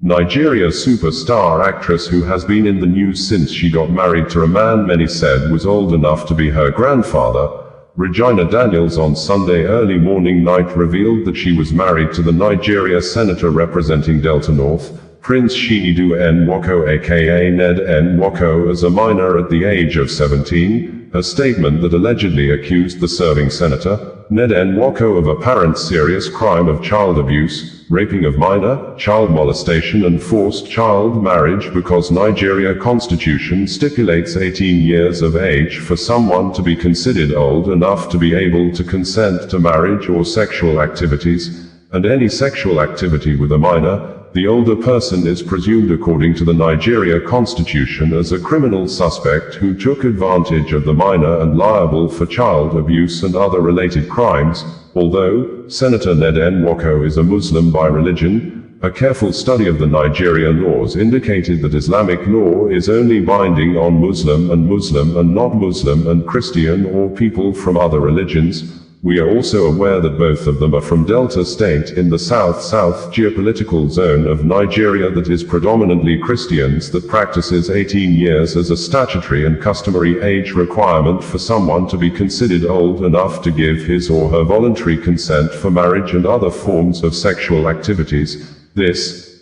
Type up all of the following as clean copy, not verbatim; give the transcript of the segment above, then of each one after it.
Nigeria superstar actress who has been in the news since she got married to a man many said was old enough to be her grandfather, Regina Daniels on Sunday early morning night revealed that she was married to the Nigeria senator representing Delta North, Prince Chinedu Nwoko a.k.a. Ned Nwoko as a minor at the age of 17, a statement that allegedly accused the serving senator, Ned Nwoko, of apparent serious crime of child abuse, raping of minor, child molestation and forced child marriage because Nigeria constitution stipulates 18 years of age for someone to be considered old enough to be able to consent to marriage or sexual activities, and any sexual activity with a minor. The older person is presumed according to the Nigeria constitution as a criminal suspect who took advantage of the minor and liable for child abuse and other related crimes. Although Senator Ned Nwoko is a Muslim by religion, a careful study of the Nigeria laws indicated that Islamic law is only binding on Muslim and not Muslim and Christian or people from other religions. We are also aware that both of them are from Delta State in the south-south geopolitical zone of Nigeria that is predominantly Christians that practices 18 years as a statutory and customary age requirement for someone to be considered old enough to give his or her voluntary consent for marriage and other forms of sexual activities.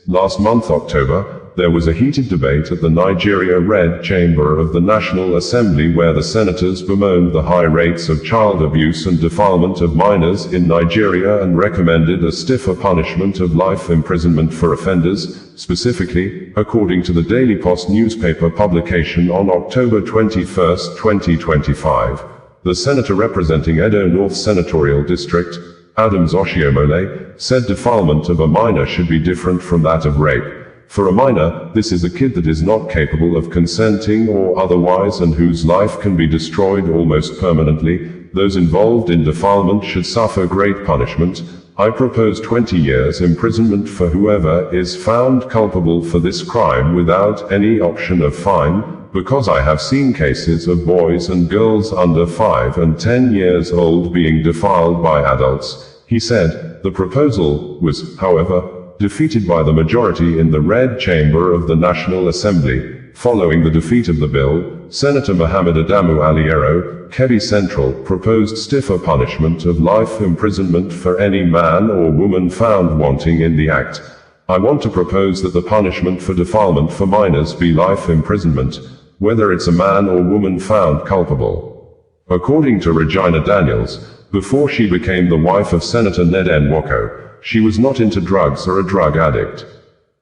Last month October, there was a heated debate at the Nigeria Red Chamber of the National Assembly where the senators bemoaned the high rates of child abuse and defilement of minors in Nigeria and recommended a stiffer punishment of life imprisonment for offenders. Specifically, according to the DailyPost newspaper publication on October 21, 2025, the senator representing Edo North Senatorial District, Oshomhole, said defilement of a minor should be different from that of rape. For a minor, this is a kid that is not capable of consenting or otherwise and whose life can be destroyed almost permanently. Those involved in defilement should suffer great punishment. I propose 20 years imprisonment for whoever is found culpable for this crime without any option of fine, because I have seen cases of boys and girls under 5 and 10 years old being defiled by adults, he said. The proposal was, however, defeated by the majority in the Red Chamber of the National Assembly. Following the defeat of the bill, Senator Muhammad Adamu Aliero, Kebbi Central, proposed stiffer punishment of life imprisonment for any man or woman found wanting in the act. I want to propose that the punishment for defilement for minors be life imprisonment, whether it's a man or woman found culpable. According to Regina Daniels, before she became the wife of Senator Ned Nwoko, she was not into drugs or a drug addict.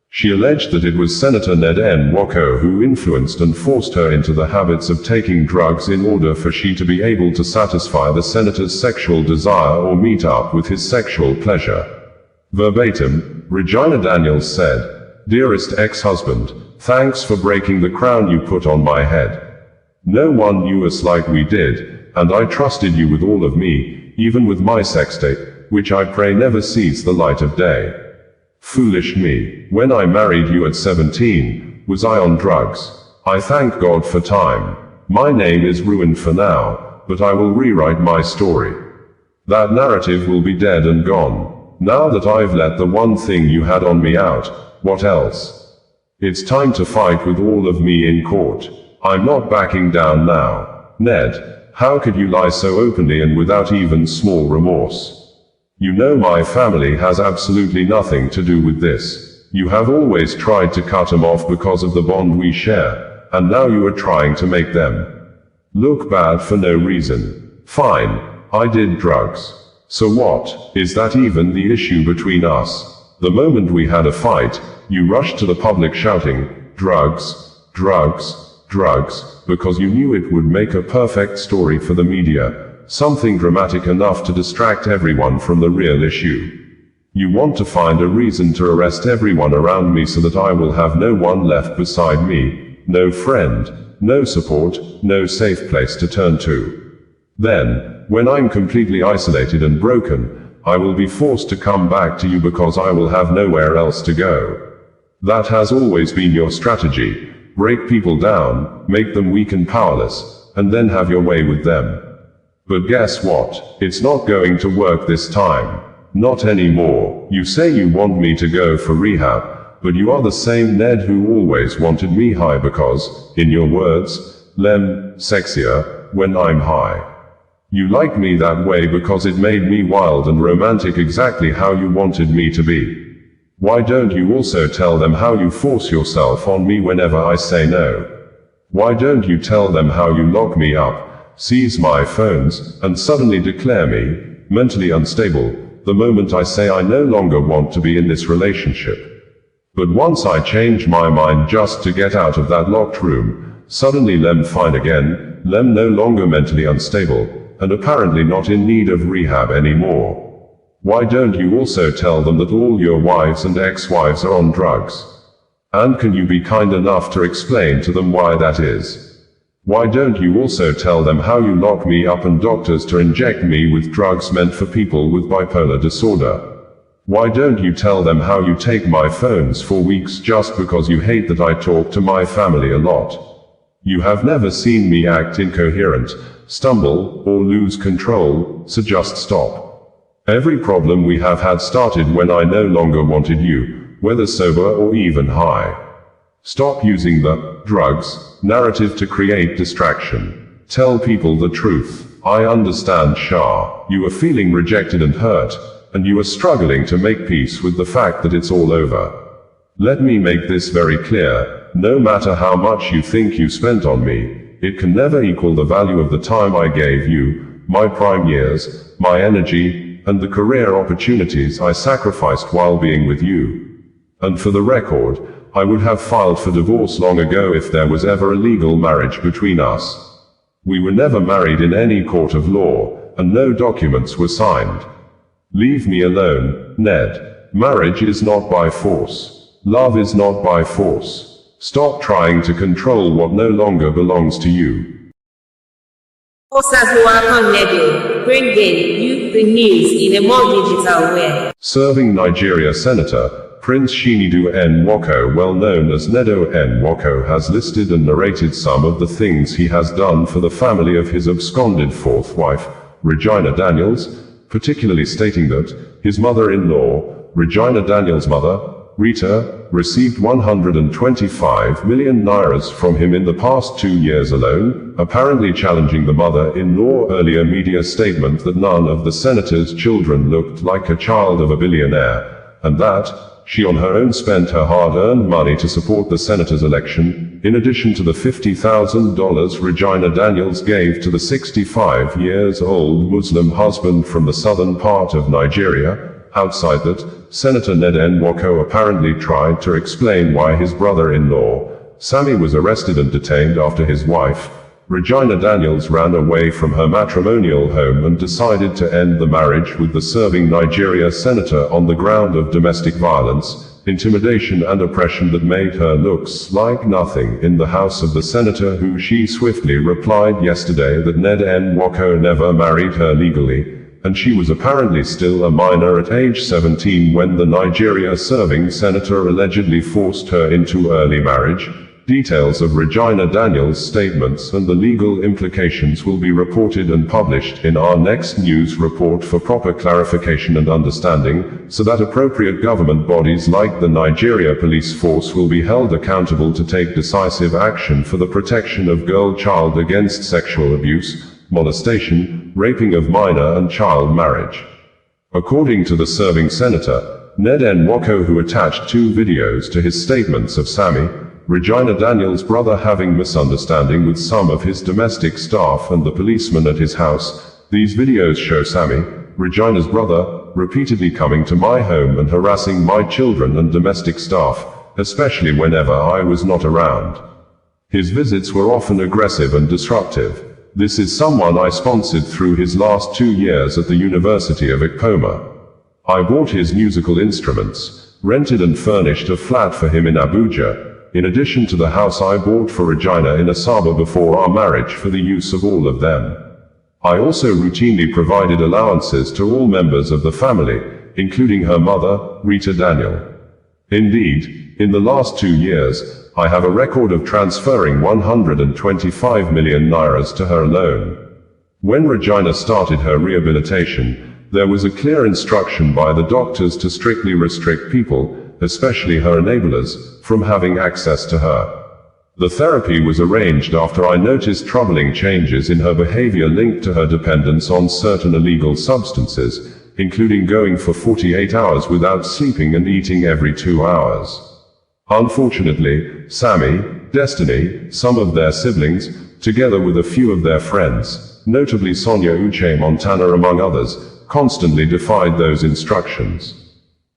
She alleged that it was Senator Ned Nwoko who influenced and forced her into the habits of taking drugs in order for she to be able to satisfy the senator's sexual desire or meet up with his sexual pleasure. Verbatim, Regina Daniels said, "Dearest ex-husband, thanks for breaking the crown you put on my head. No one knew us like we did, and I trusted you with all of me, even with my sex tape, which I pray never sees the light of day. Foolish me. When I married you at 17, was I on drugs? I thank God for time. My name is ruined for now, but I will rewrite my story. That narrative will be dead and gone. Now that I've let the one thing you had on me out, what else? It's time to fight with all of me in court. I'm not backing down now. Ned, how could you lie so openly and without even small remorse? You know my family has absolutely nothing to do with this. You have always tried to cut them off because of the bond we share, and now you are trying to make them look bad for no reason. Fine, I did drugs. So what? Is that even the issue between us? The moment we had a fight, you rushed to the public shouting, drugs, drugs, drugs, because you knew it would make a perfect story for the media. Something dramatic enough to distract everyone from the real issue. You want to find a reason to arrest everyone around me so that I will have no one left beside me, no friend, no support, no safe place to turn to. Then, when I'm completely isolated and broken, I will be forced to come back to you because I will have nowhere else to go. That has always been your strategy. Break people down, make them weak and powerless, and then have your way with them. But guess what? It's not going to work this time. Not anymore. You say you want me to go for rehab, but you are the same Ned who always wanted me high because, in your words, Lem, sexier, when I'm high. You like me that way because it made me wild and romantic, exactly how you wanted me to be. Why don't you also tell them how you force yourself on me whenever I say no? Why don't you tell them how you lock me up, seize my phones, and suddenly declare me mentally unstable the moment I say I no longer want to be in this relationship? But once I change my mind just to get out of that locked room, suddenly Lem fine again, Lem no longer mentally unstable, and apparently not in need of rehab anymore. Why don't you also tell them that all your wives and ex-wives are on drugs? And can you be kind enough to explain to them why that is? Why don't you also tell them how you lock me up and doctors to inject me with drugs meant for people with bipolar disorder? Why don't you tell them how you take my phones for weeks just because you hate that I talk to my family a lot? You have never seen me act incoherent, stumble, or lose control, so just stop. Every problem we have had started when I no longer wanted you, whether sober or even high. Stop using the drugs narrative to create distraction. Tell people the truth. I understand, Shah. You are feeling rejected and hurt, and you are struggling to make peace with the fact that it's all over. Let me make this very clear. No matter how much you think you spent on me, it can never equal the value of the time I gave you, my prime years, my energy, and the career opportunities I sacrificed while being with you. And for the record, I would have filed for divorce long ago if there was ever a legal marriage between us. We were never married in any court of law, and no documents were signed. Leave me alone, Ned. Marriage is not by force. Love is not by force. Stop trying to control what no longer belongs to you. Bringing you the news in a more digital way. Serving Nigeria Senator, Prince Chinedu Nwoko, well known as Edo Nwoko, has listed and narrated some of the things he has done for the family of his absconded fourth wife, Regina Daniels, particularly stating that his mother-in-law, Regina Daniels' mother, Rita, received 125 million nairas from him in the past 2 years alone, apparently challenging the mother-in-law earlier media statement that none of the senator's children looked like a child of a billionaire, and that she on her own spent her hard-earned money to support the senator's election, in addition to the $50,000 Regina Daniels gave to the 65-year-old Muslim husband from the southern part of Nigeria. Outside that, Senator Ned Nwoko apparently tried to explain why his brother-in-law, Sammy, was arrested and detained after his wife, Regina Daniels, ran away from her matrimonial home and decided to end the marriage with the serving Nigeria senator on the ground of domestic violence, intimidation and oppression that made her look like nothing in the house of the senator, who she swiftly replied yesterday that Ned Nwoko never married her legally, and she was apparently still a minor at age 17 when the Nigeria serving senator allegedly forced her into early marriage. Details of Regina Daniels' statements and the legal implications will be reported and published in our next news report for proper clarification and understanding, so that appropriate government bodies like the Nigeria Police Force will be held accountable to take decisive action for the protection of girl-child against sexual abuse, molestation, raping of minor and child marriage. According to the serving senator, Ned Nwoko, who attached 2 videos to his statements of Sammy, Regina Daniels' brother, having misunderstanding with some of his domestic staff and the policeman at his house. These videos show Sammy, Regina's brother, repeatedly coming to my home and harassing my children and domestic staff, especially whenever I was not around. His visits were often aggressive and disruptive. This is someone I sponsored through his last 2 years at the University of Ikpoma. I bought his musical instruments, rented and furnished a flat for him in Abuja, in addition to the house I bought for Regina in Asaba before our marriage for the use of all of them. I also routinely provided allowances to all members of the family, including her mother, Rita Daniel. Indeed, in the last 2 years, I have a record of transferring 125 million nairas to her alone. When Regina started her rehabilitation, there was a clear instruction by the doctors to strictly restrict people, especially her enablers, from having access to her. The therapy was arranged after I noticed troubling changes in her behavior linked to her dependence on certain illegal substances, including going for 48 hours without sleeping and eating every 2 hours. Unfortunately, Sammy, Destiny, some of their siblings, together with a few of their friends, notably Sonia Uche Montana among others, constantly defied those instructions.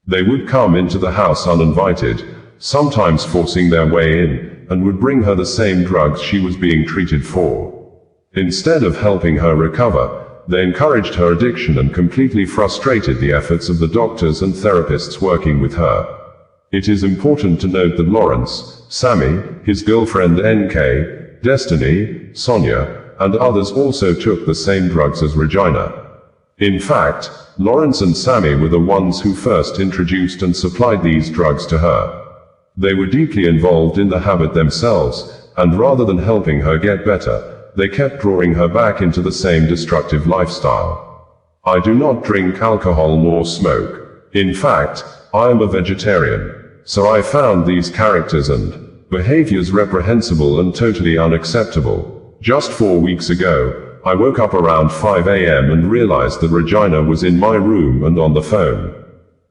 They would come into the house uninvited, sometimes forcing their way in, and would bring her the same drugs she was being treated for. Instead of helping her recover, they encouraged her addiction and completely frustrated the efforts of the doctors and therapists working with her. It is important to note that Lawrence, Sammy, his girlfriend NK, Destiny, Sonia, and others also took the same drugs as Regina. In fact, Lawrence and Sammy were the ones who first introduced and supplied these drugs to her. They were deeply involved in the habit themselves, and rather than helping her get better, they kept drawing her back into the same destructive lifestyle. I do not drink alcohol nor smoke. In fact, I am a vegetarian. So I found these characters and behaviors reprehensible and totally unacceptable. Just 4 weeks ago, I woke up around 5 a.m. and realized that Regina was in my room and on the phone.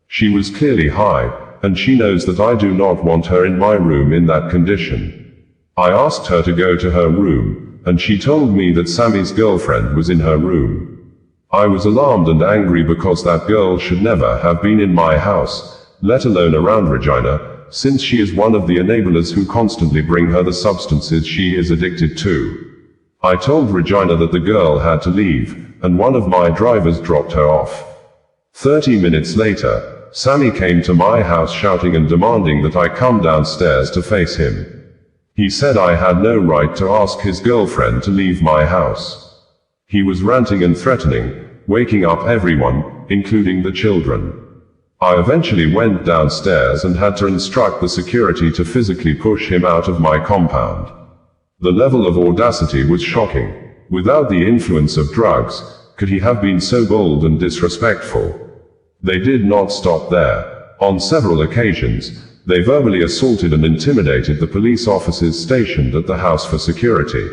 She was clearly high, and she knows that I do not want her in my room in that condition. I asked her to go to her room, and she told me that Sammy's girlfriend was in her room. I was alarmed and angry because that girl should never have been in my house, let alone around Regina, since she is one of the enablers who constantly bring her the substances she is addicted to. I told Regina that the girl had to leave, and one of my drivers dropped her off. 30 minutes later, Sammy came to my house shouting and demanding that I come downstairs to face him. He said I had no right to ask his girlfriend to leave my house. He was ranting and threatening, waking up everyone, including the children. I eventually went downstairs and had to instruct the security to physically push him out of my compound. The level of audacity was shocking. Without the influence of drugs, could he have been so bold and disrespectful? They did not stop there. On several occasions, they verbally assaulted and intimidated the police officers stationed at the house for security.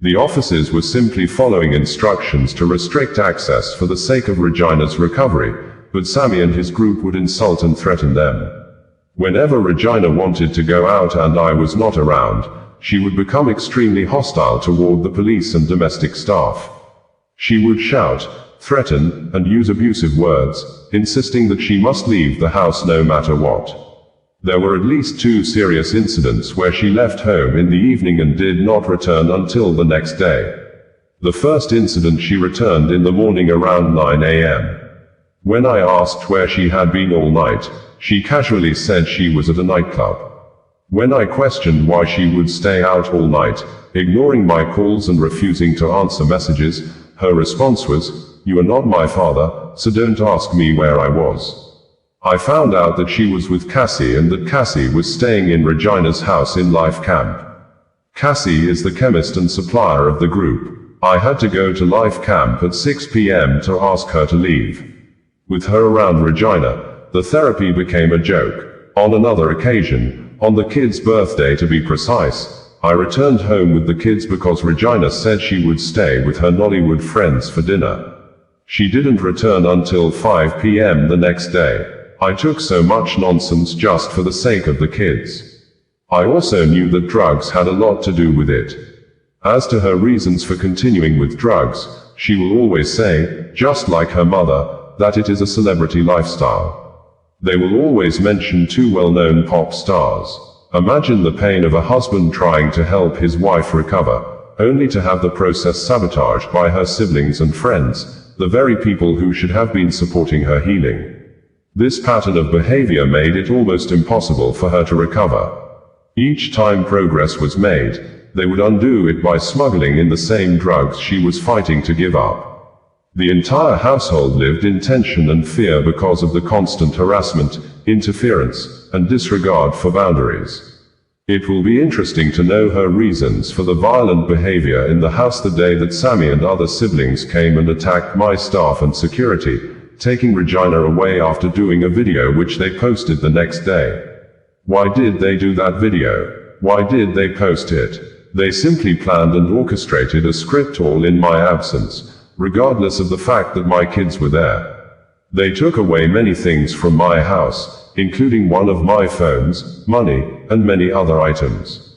The officers were simply following instructions to restrict access for the sake of Regina's recovery, but Sammy and his group would insult and threaten them. Whenever Regina wanted to go out and I was not around, she would become extremely hostile toward the police and domestic staff. She would shout, threaten, and use abusive words, insisting that she must leave the house no matter what. There were at least 2 serious incidents where she left home in the evening and did not return until the next day. The first incident, she returned in the morning around 9 a.m. When I asked where she had been all night, she casually said she was at a nightclub. When I questioned why she would stay out all night, ignoring my calls and refusing to answer messages, her response was, "You are not my father, so don't ask me where I was." I found out that she was with Cassie and that Cassie was staying in Regina's house in Life Camp. Cassie is the chemist and supplier of the group. I had to go to Life Camp at 6 p.m. to ask her to leave. With her around Regina, the therapy became a joke. On another occasion, on the kid's birthday to be precise, I returned home with the kids because Regina said she would stay with her Nollywood friends for dinner. She didn't return until 5 p.m. the next day. I took so much nonsense just for the sake of the kids. I also knew that drugs had a lot to do with it. As to her reasons for continuing with drugs, she will always say, just like her mother, that it is a celebrity lifestyle. They will always mention 2 well-known pop stars. Imagine the pain of a husband trying to help his wife recover, only to have the process sabotaged by her siblings and friends, the very people who should have been supporting her healing. This pattern of behavior made it almost impossible for her to recover. Each time progress was made, they would undo it by smuggling in the same drugs she was fighting to give up. The entire household lived in tension and fear because of the constant harassment, interference, and disregard for boundaries. It will be interesting to know her reasons for the violent behavior in the house the day that Sammy and other siblings came and attacked my staff and security, taking Regina away after doing a video which they posted the next day. Why did they do that video? Why did they post it? They simply planned and orchestrated a script all in my absence, regardless of the fact that my kids were there. They took away many things from my house, including one of my phones, money, and many other items.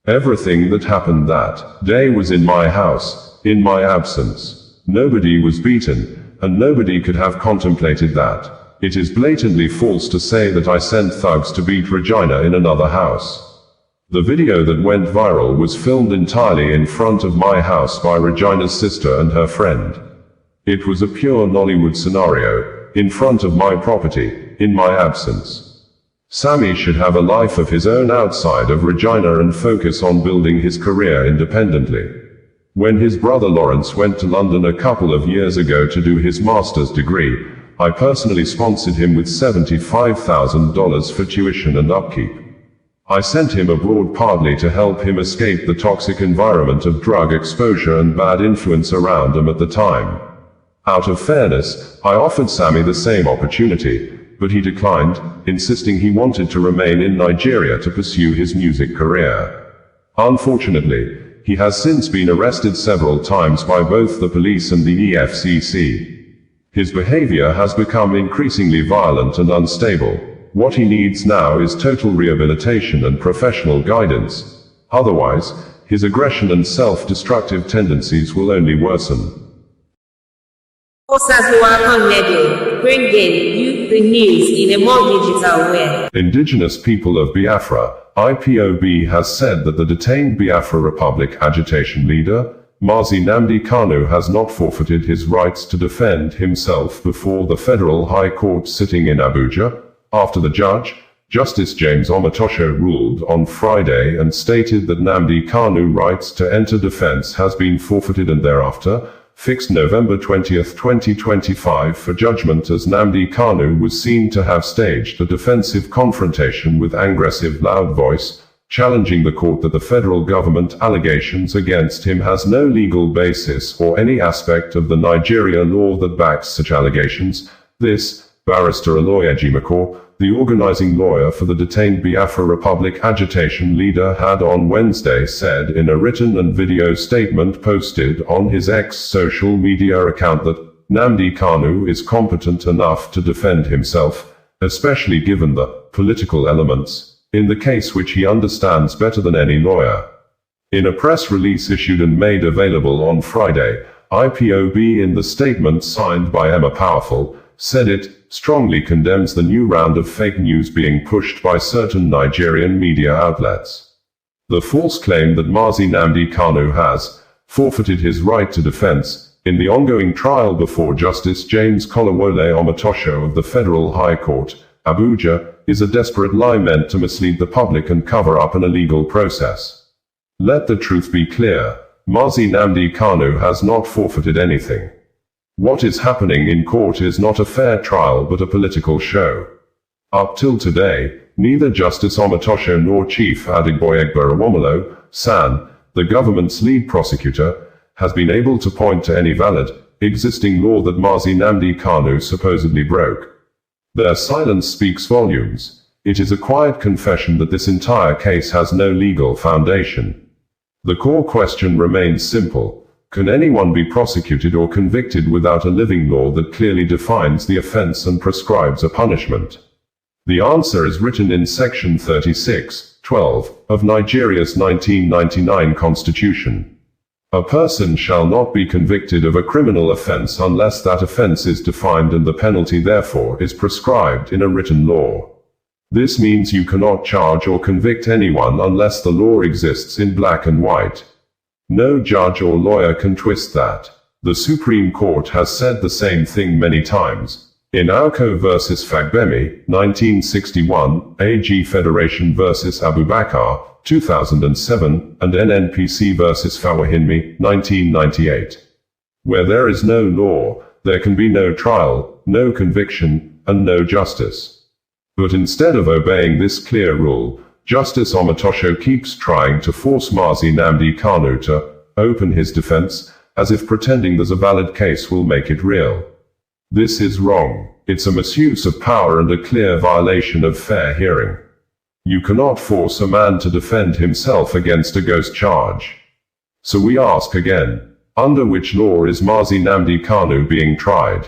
Everything that happened that day was in my house, in my absence. Nobody was beaten, and nobody could have contemplated that. It is blatantly false to say that I sent thugs to beat Regina in another house. The video that went viral was filmed entirely in front of my house by Regina's sister and her friend. It was a pure Nollywood scenario, in front of my property, in my absence. Sammy should have a life of his own outside of Regina and focus on building his career independently. When his brother Lawrence went to London a couple of years ago to do his master's degree, I personally sponsored him with $75,000 for tuition and upkeep. I sent him abroad partly to help him escape the toxic environment of drug exposure and bad influence around him at the time. Out of fairness, I offered Sammy the same opportunity, but he declined, insisting he wanted to remain in Nigeria to pursue his music career. Unfortunately, he has since been arrested several times by both the police and the EFCC. His behavior has become increasingly violent and unstable. What he needs now is total rehabilitation and professional guidance. Otherwise, his aggression and self-destructive tendencies will only worsen. Bringing you the news in a more digital way. Indigenous people of Biafra, IPOB, has said that the detained Biafra Republic agitation leader, Mazi Nnamdi Kanu, has not forfeited his rights to defend himself before the Federal High Court sitting in Abuja, after the judge, Justice James Omotosho, ruled on Friday and stated that Nnamdi Kanu's rights to enter defense has been forfeited and thereafter fixed November 20, 2025 for judgment, as Nnamdi Kanu was seen to have staged a defensive confrontation with aggressive loud voice, challenging the court that the federal government allegations against him has no legal basis or any aspect of the Nigeria law that backs such allegations. This, Barrister Oloyejimako, the organizing lawyer for the detained Biafra Republic agitation leader, had on Wednesday said in a written and video statement posted on his X social media account that Nnamdi Kanu is competent enough to defend himself, especially given the political elements in the case which he understands better than any lawyer. In a press release issued and made available on Friday, IPOB, in the statement signed by Emma Powerful, said it strongly condemns the new round of fake news being pushed by certain Nigerian media outlets. The false claim that Mazi Nnamdi Kanu has forfeited his right to defense in the ongoing trial before Justice James Kolawole Omotosho of the Federal High Court, Abuja, is a desperate lie meant to mislead the public and cover up an illegal process. Let the truth be clear: Mazi Nnamdi Kanu has not forfeited anything. What is happening in court is not a fair trial but a political show. Up till today, neither Justice Omotosho nor Chief Adigboyegba Awomolo, SAN, the government's lead prosecutor, has been able to point to any valid, existing law that Mazi Nnamdi Kanu supposedly broke. Their silence speaks volumes. It is a quiet confession that this entire case has no legal foundation. The core question remains simple. Can anyone be prosecuted or convicted without a living law that clearly defines the offense and prescribes a punishment? The answer is written in Section 36(12) of Nigeria's 1999 Constitution. A person shall not be convicted of a criminal offense unless that offense is defined and the penalty therefore is prescribed in a written law. This means you cannot charge or convict anyone unless the law exists in black and white. No judge or lawyer can twist that. The Supreme Court has said the same thing many times. In Auko vs. Fagbemi, 1961, AG Federation vs. Abubakar, 2007, and NNPC vs. Fawahinmi, 1998. Where there is no law, there can be no trial, no conviction, and no justice. But instead of obeying this clear rule, Justice Omotosho keeps trying to force Mazi Nnamdi Kanu to open his defense, as if pretending there's a valid case will make it real. This is wrong. It's a misuse of power and a clear violation of fair hearing. You cannot force a man to defend himself against a ghost charge. So we ask again, under which law is Mazi Nnamdi Kanu being tried?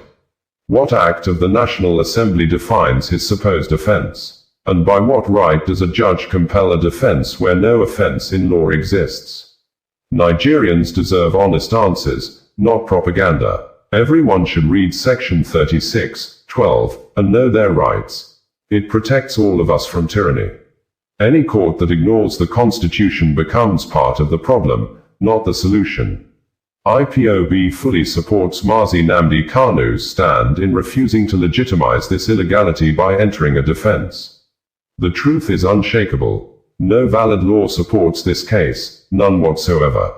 What act of the National Assembly defines his supposed offense? And by what right does a judge compel a defense where no offense in law exists? Nigerians deserve honest answers, not propaganda. Everyone should read Section 36(12) and know their rights. It protects all of us from tyranny. Any court that ignores the Constitution becomes part of the problem, not the solution. IPOB fully supports Mazi Nnamdi Kanu's stand in refusing to legitimize this illegality by entering a defense. The truth is unshakable. No valid law supports this case, none whatsoever.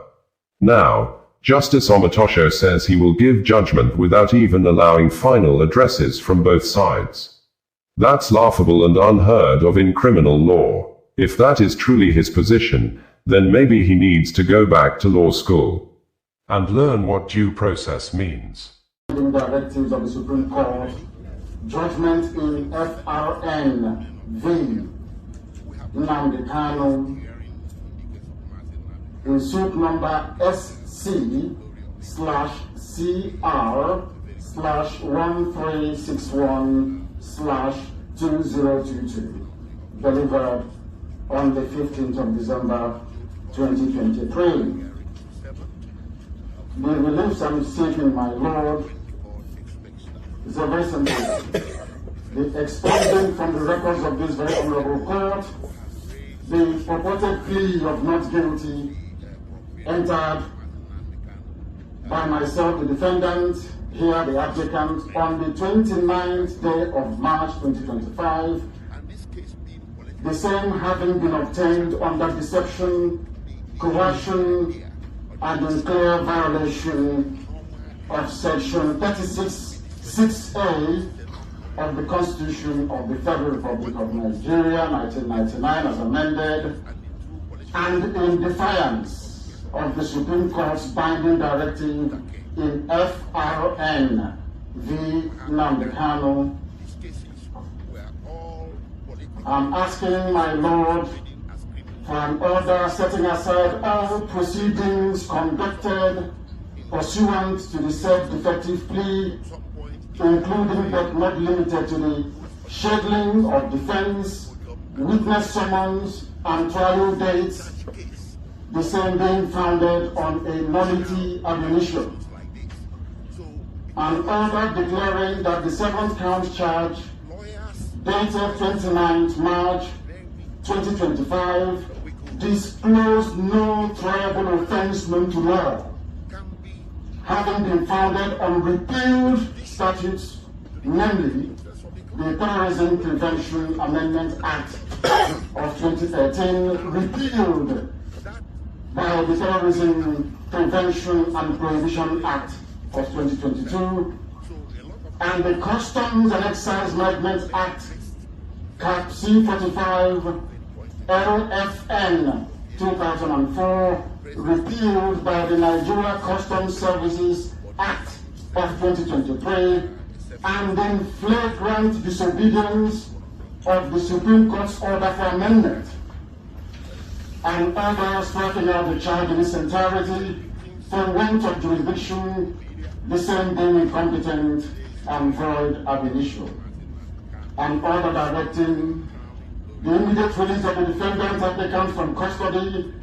Now, Justice Omotosho says he will give judgment without even allowing final addresses from both sides. That's laughable and unheard of in criminal law. If that is truly his position, then maybe he needs to go back to law school and learn what due process means. Directives of the Supreme Court, judgment in FRN v. Nnamdi Kanu in suit number SC/CR/1361/2022, delivered on the 15th of December 2023. The reliefs I'm seeking, my Lord, is a very simple. The expunging from the records of this very honorable court the purported plea of not guilty entered by myself, the defendant, here the applicant, on the 29th day of March 2025, the same having been obtained under deception, coercion, and in clear violation of Section 36(6)(a) of the Constitution of the Federal Republic of Nigeria, 1999, as amended, and in defiance of the Supreme Court's binding directive in FRN v. Nnamdi Kanu. I'm asking my Lord for an order setting aside all proceedings conducted pursuant to the said defective plea, including but not limited to the scheduling of defense, witness summons, and trial dates, the same being founded on a nullity admonition. An order declaring that the seventh count charge, dated 29th March 2025, disclosed no triable offense known to law, having been founded on repealed statutes, namely the Terrorism Prevention Amendment Act of 2013, repealed by the Terrorism Prevention and Prohibition Act of 2022, and the Customs and Excise Management Act, Cap C45 LFN 2004, repealed by the Nigeria Customs Services Act of 2023, and in flagrant disobedience of the Supreme Court's order for amendment, and order striking out the charge in its entirety for want of jurisdiction, the same being incompetent and void ab initio. An order directing the immediate release of the defendant applicant from custody,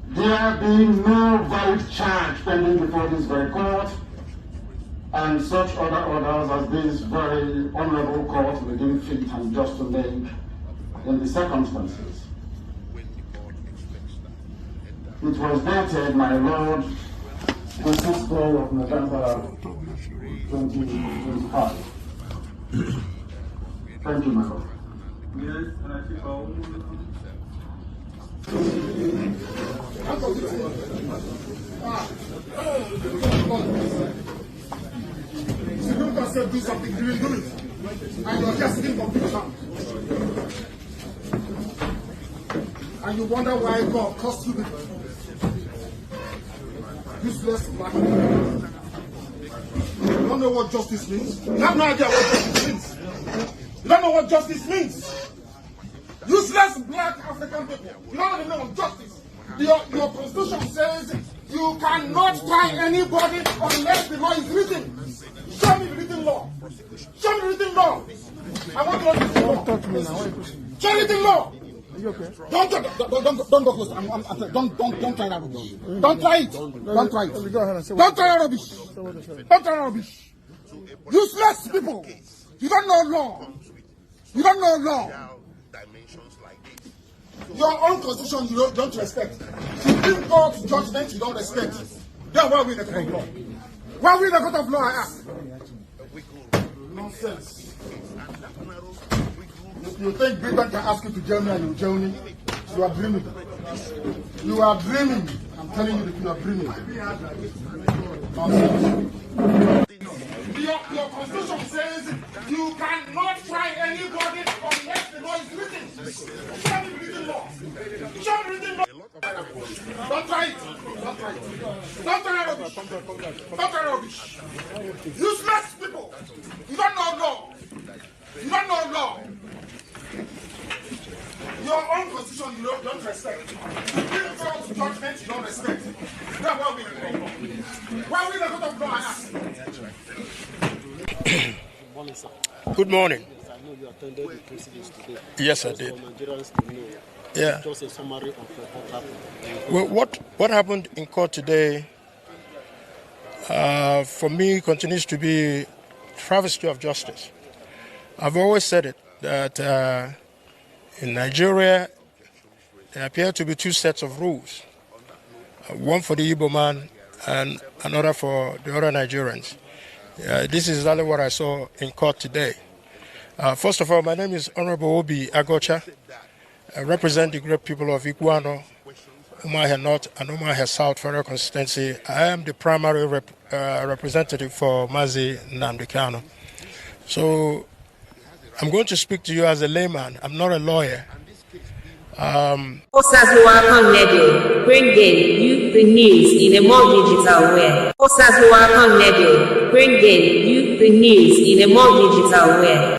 there being no valid charge pending before this very court, and such other orders as this very honorable court will deem fit and just to make in the circumstances. It was dated, my Lord, the 6th day of November 2025. Thank you, my Lord. Yes, and I think all. Supreme Court said do something, you will do it. And you're just sitting conviction. And you wonder why God cost you the useless black. don't know what justice means. You have no idea what justice means. You don't know what justice means. Useless black African people. You don't even know what justice. Your constitution says you cannot try anybody unless the law is written. Show me the written law. Show me the written law. I want to know the written law. Talk to me now. Show me the written law. Are you okay? Don't go close. Don't try that rubbish. Don't try it. Don't try it. Don't try that rubbish. Don't try that rubbish. Useless people. You don't know law. You don't know law. Your own constitution you don't respect. Supreme Court judgment you don't respect. Then why are we in the court of law? Why are we in the court of law, I ask? Nonsense. You think Britain can ask you to jail me and you jail me? You are dreaming. You are dreaming. I'm telling you that you are dreaming. Nonsense. Your constitution says you cannot try anybody unless the law is written. Show me the written law. Show me the written law. Don't try it. Don't try it. Don't try rubbish. Don't try rubbish. Useless people. You don't know law. You don't know law. Your own constitution you don't respect. Supreme Court judgment you don't respect. Then why are we in the court of law? Why are we in the court of law, I ask? Good morning. I know you attended the proceedings today. Yes, I did. For Nigerians to know. Yeah. Just a summary of what happened. Well, what happened in court today, for me, continues to be travesty of justice. I've always said it, that in Nigeria, there appear to be two sets of rules. One for the Igbo man and another for the other Nigerians. This is exactly what I saw in court today. First of all, my name is Honorable Obi Agocha. I represent the great people of Iguano, Umuahia North and Umuahia South Federal Constituency. I am the primary representative for Mazi Nnamdi Kanu. So I'm going to speak to you as a layman. I'm not a lawyer. Osasuwakan bringing you the news in a more digital way. Osasuwakan bringing you the news in a more digital way.